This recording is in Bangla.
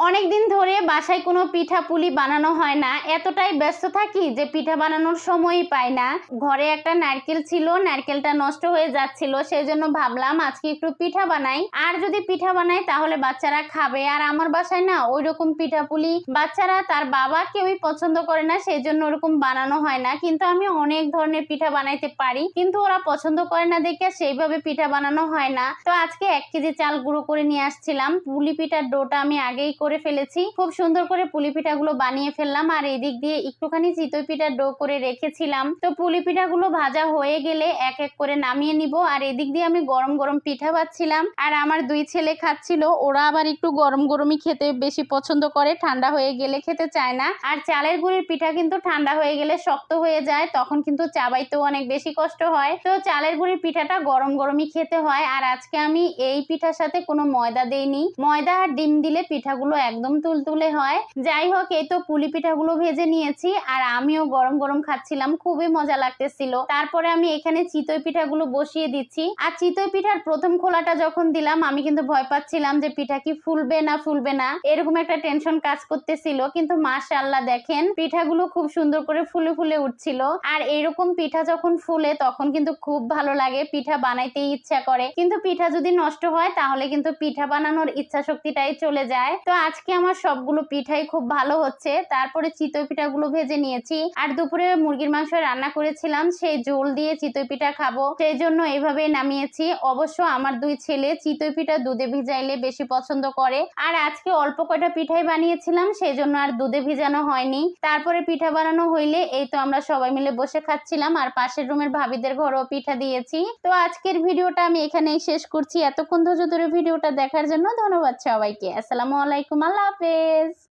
অনেকদিন ধরে বাসায় কোনো পিঠা পুলি বানানো হয় না, এতটাই ব্যস্ত থাকি যে পিঠা বানানোর সময়ই পাই না। ঘরে একটা নারকেল ছিল, নারকেলটা নষ্ট হয়ে যাচ্ছিল, সেই জন্য ভাবলাম আজকে একটু পিঠা বানাই। আর যদি পিঠা বানাই তাহলে বাচ্চারা খাবে। আর আমার বাসায় না ওই রকম পিঠা পুলি বাচ্চারা তার বাবা কেউই পছন্দ করে না, সেই জন্য ওরকম বানানো হয় না। কিন্তু আমি অনেক ধরনের পিঠা বানাইতে পারি, কিন্তু ওরা পছন্দ করে না দেখে সেইভাবে পিঠা বানানো হয় না। তো আজকে 1 কেজি চাল গুঁড়ো করে নিয়ে আসছিলাম। পুলি পিঠার ডোটা আমি আগেই করে ফেলেছি, খুব সুন্দর করে পুলি পিঠাগুলো বানিয়ে ফেললাম। আর এদিক দিয়ে একটুখানি চিতই পিঠার ডো করে রেখেছিলাম। তো পুলি পিঠাগুলো ভাজা হয়ে গেলে এক এক করে নামিয়ে নিব। আর এদিক দিয়ে আমি গরম গরম পিঠা ভাজছিলাম, আর আমার 2 ছেলে খাচ্ছিল। ওরা আবার একটু গরম গরমই খেতে বেশি পছন্দ করে, ঠান্ডা হয়ে গেলে খেতে চায় না। আর চালের গুঁড়ির পিঠা কিন্তু ঠান্ডা হয়ে গেলে শক্ত হয়ে যায়, তখন কিন্তু চাবাইতেও অনেক বেশি কষ্ট হয়। তো চালের গুঁড়ির পিঠাটা গরম গরমই খেতে হয়। আর আজকে আমি এই পিঠার সাথে কোনো ময়দা দেইনি, ময়দা আর ডিম দিলে পিঠাগুলো একদম তুলতুলে হয়। যাই হোক, এই তো পুলি পিঠাগুলো ভেজে নিয়েছি, আর আমিও গরম গরম খাচ্ছিলাম, খুবই মজা লাগতেছিল। তারপরে আমি এখানে চিতই পিঠাগুলো বসিয়ে দিচ্ছি। আর চিতই পিঠার প্রথম খোলাটা যখন দিলাম আমি কিন্তু ভয় পাচ্ছিলাম যে পিঠা কি ফুলবে না ফুলবে না, এরকম একটা টেনশন কাজ করতেছিল। কিন্তু মাশাআল্লাহ দেখেন পিঠাগুলো খুব সুন্দর করে ফুলে ফুলে উঠছিল। আর এরকম পিঠা যখন ফুলে তখন কিন্তু খুব ভালো লাগে, পিঠা বানাইতে ইচ্ছা করে। কিন্তু পিঠা যদি নষ্ট হয় তাহলে কিন্তু পিঠা বানানোর ইচ্ছা শক্তিটাই চলে যায়। তো আজকে আমার সবগুলো পিঠাই খুব ভালো হচ্ছে। তারপরে চিতই পিঠাগুলো ভেজে নিয়েছি। আর দুপুরে মুরগির মাংস রান্না করেছিলাম, সেই ঝোল দিয়ে চিতই পিঠা খাবো, সেই জন্য এইভাবে নামিয়েছি। অবশ্য আমার 2 ছেলে চিতই পিঠা দুধে ভিজাইলে বেশি পছন্দ করে। আর আজকে অল্প কয়টা পিঠাই বানিয়েছিলাম, সেই জন্য আর দুধে ভিজানো হয়নি। তারপরে পিঠা বানানো হইলে এই তো আমরা সবাই মিলে বসে খাচ্ছিলাম। আর পাশের রুমের ভাবিদের ঘরেও পিঠা দিয়েছি। তো আজকের ভিডিওটা আমি এখানেই শেষ করছি। এতক্ষণ ধৈর্য ধরে ভিডিওটা দেখার জন্য ধন্যবাদ সবাইকে। আসসালামু আলাইকুম, আল্লাহ হাফেজ।